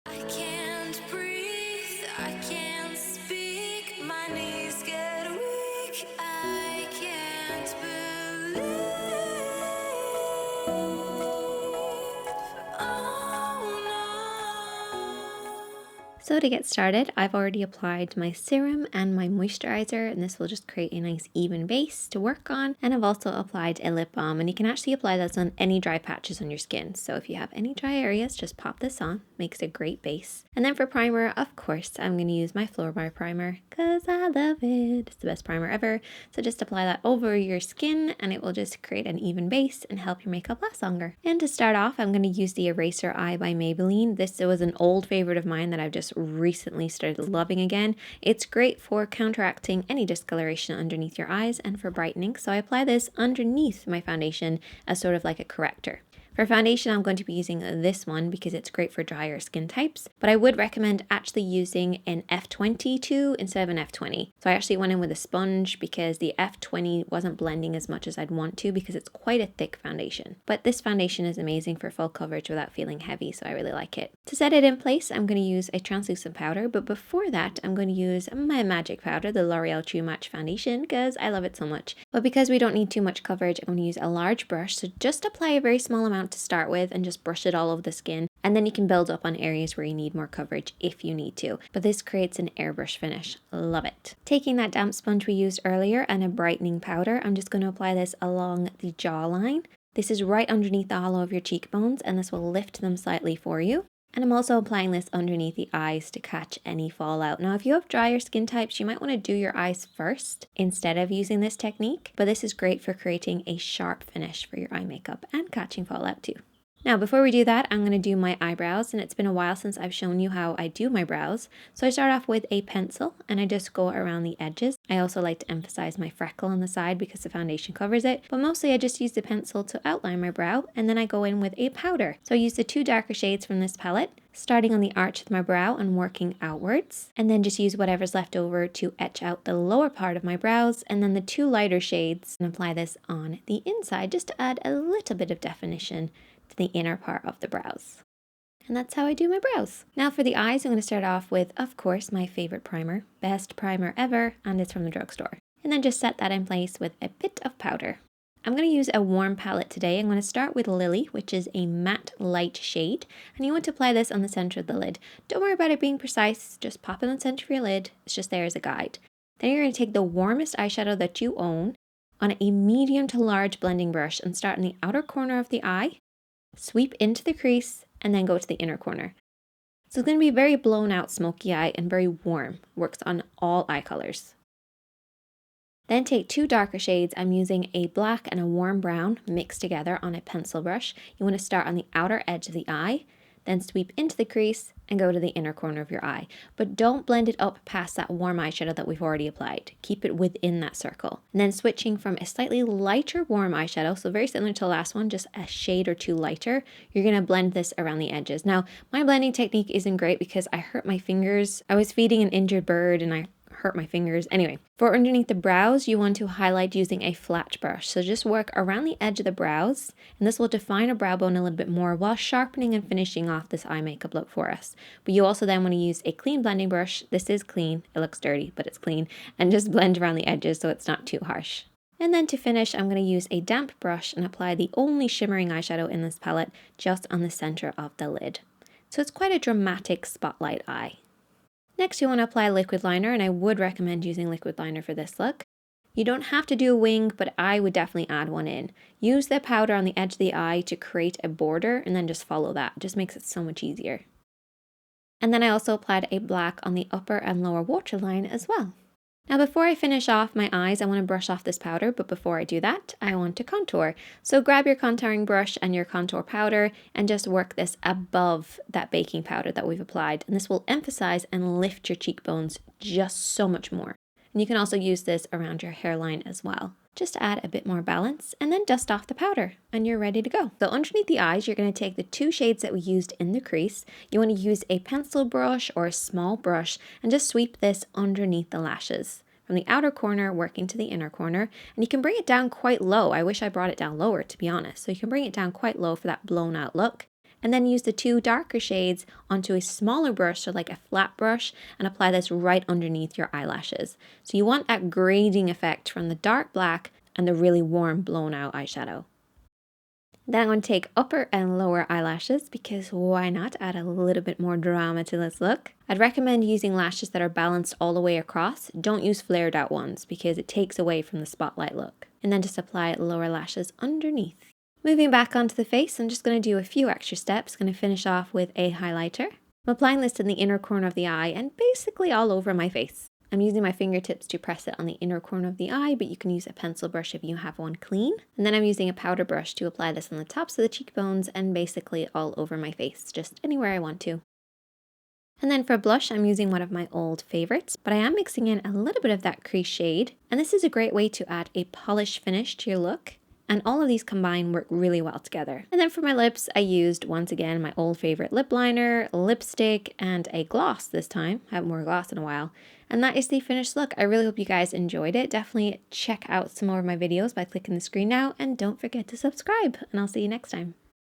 I can't breathe, I can't speak, my knees get weak, I can't believe. Oh no. So to get started, I've already applied my serum and my moisturizer, and this will just create a nice even base to work on. And I've also applied a lip balm, and you can actually apply this on any dry patches on your skin. So if you have any dry areas, just pop this on, makes a great base. And then for primer, of course, I'm going to use my Flormar primer because I love it. It's the best primer ever. So just apply that over your skin and it will just create an even base and help your makeup last longer. And to start off, I'm going to use the Eraser Eye by Maybelline. This was an old favorite of mine that I've just recently started loving again. It's great for counteracting any discoloration underneath your eyes and for brightening. So I apply this underneath my foundation as sort of like a corrector. For foundation, I'm going to be using this one because it's great for drier skin types, but I would recommend actually using an F22 instead of an F20. So I actually went in with a sponge because the F20 wasn't blending as much as I'd want to because it's quite a thick foundation. But this foundation is amazing for full coverage without feeling heavy, so I really like it. To set it in place, I'm going to use a translucent powder, but before that, I'm going to use my magic powder, the L'Oreal True Match Foundation, because I love it so much. But because we don't need too much coverage, I'm going to use a large brush, so just apply a very small amount to start with and just brush it all over the skin, and then you can build up on areas where you need more coverage if you need to. But this creates an airbrush finish. Love it. Taking that damp sponge we used earlier and a brightening powder, I'm just going to apply this along the jawline. This is right underneath the hollow of your cheekbones, and this will lift them slightly for you. And I'm also applying this underneath the eyes to catch any fallout. Now, if you have drier skin types, you might want to do your eyes first instead of using this technique, but this is great for creating a sharp finish for your eye makeup and catching fallout too. Now, before we do that, I'm going to do my eyebrows, and it's been a while since I've shown you how I do my brows. So I start off with a pencil and I just go around the edges. I also like to emphasize my freckle on the side because the foundation covers it, but mostly I just use the pencil to outline my brow, and then I go in with a powder. So I use the two darker shades from this palette, starting on the arch of my brow and working outwards, and then just use whatever's left over to etch out the lower part of my brows, and then the two lighter shades, and apply this on the inside just to add a little bit of definition to the inner part of the brows. And that's how I do my brows. Now for the eyes, I'm going to start off with, of course, my favorite primer, best primer ever, and it's from the drugstore. And then just set that in place with a bit of powder. I'm going to use a warm palette today. I'm going to start with Lily, which is a matte light shade, and you want to apply this on the center of the lid. Don't worry about it being precise, just pop it on the center of your lid. It's just there as a guide. Then you're going to take the warmest eyeshadow that you own on a medium to large blending brush and start in the outer corner of the eye, sweep into the crease, and then go to the inner corner. So it's going to be very blown out smoky eye and very warm. Works on all eye colors. Then take two darker shades. I'm using a black and a warm brown mixed together on a pencil brush. You want to start on the outer edge of the eye, then sweep into the crease and go to the inner corner of your eye. But don't blend it up past that warm eyeshadow that we've already applied. Keep it within that circle. And then switching from a slightly lighter warm eyeshadow, so very similar to the last one, just a shade or two lighter, you're going to blend this around the edges. Now, my blending technique isn't great because I hurt my fingers. I was feeding an injured bird and I hurt my fingers. Anyway, for underneath the brows, you want to highlight using a flat brush. So just work around the edge of the brows, and this will define a brow bone a little bit more while sharpening and finishing off this eye makeup look for us. But you also then want to use a clean blending brush. This is clean. It looks dirty, but it's clean. And just blend around the edges so it's not too harsh. And then to finish, I'm going to use a damp brush and apply the only shimmering eyeshadow in this palette just on the center of the lid. So it's quite a dramatic spotlight eye. Next, you want to apply liquid liner, and I would recommend using liquid liner for this look. You don't have to do a wing, but I would definitely add one in. Use the powder on the edge of the eye to create a border, and then just follow that. It just makes it so much easier. And then I also applied a black on the upper and lower waterline as well. Now before I finish off my eyes, I want to brush off this powder, but before I do that, I want to contour. So grab your contouring brush and your contour powder and just work this above that baking powder that we've applied. And this will emphasize and lift your cheekbones just so much more. And you can also use this around your hairline as well. Just to add a bit more balance, and then dust off the powder and you're ready to go. So underneath the eyes, you're going to take the two shades that we used in the crease. You want to use a pencil brush or a small brush and just sweep this underneath the lashes. From the outer corner working to the inner corner, and you can bring it down quite low. I wish I brought it down lower, to be honest. So you can bring it down quite low for that blown out look. and then use the 2 darker shades onto a smaller brush, so like a flat brush, and apply this right underneath your eyelashes. So you want that grading effect from the dark black and the really warm blown out eyeshadow. Then I'm going to take upper and lower eyelashes, because why not add a little bit more drama to this look. I'd recommend using lashes that are balanced all the way across. Don't use flared out ones because it takes away from the spotlight look. And then just apply lower lashes underneath. Moving back onto the face, I'm just going to do a few extra steps. Going to finish off with a highlighter. I'm applying this in the inner corner of the eye and basically all over my face. I'm using my fingertips to press it on the inner corner of the eye, but you can use a pencil brush if you have one clean. And then I'm using a powder brush to apply this on the tops of the cheekbones and basically all over my face, just anywhere I want to. And then for blush, I'm using one of my old favorites, but I am mixing in a little bit of that crease shade. And this is a great way to add a polished finish to your look. And all of these combined work really well together. And then for my lips, I used, once again, my old favorite lip liner, lipstick, and a gloss this time. I haven't worn gloss in a while. And that is the finished look. I really hope you guys enjoyed it. Definitely check out some more of my videos by clicking the screen now. And don't forget to subscribe. And I'll see you next time.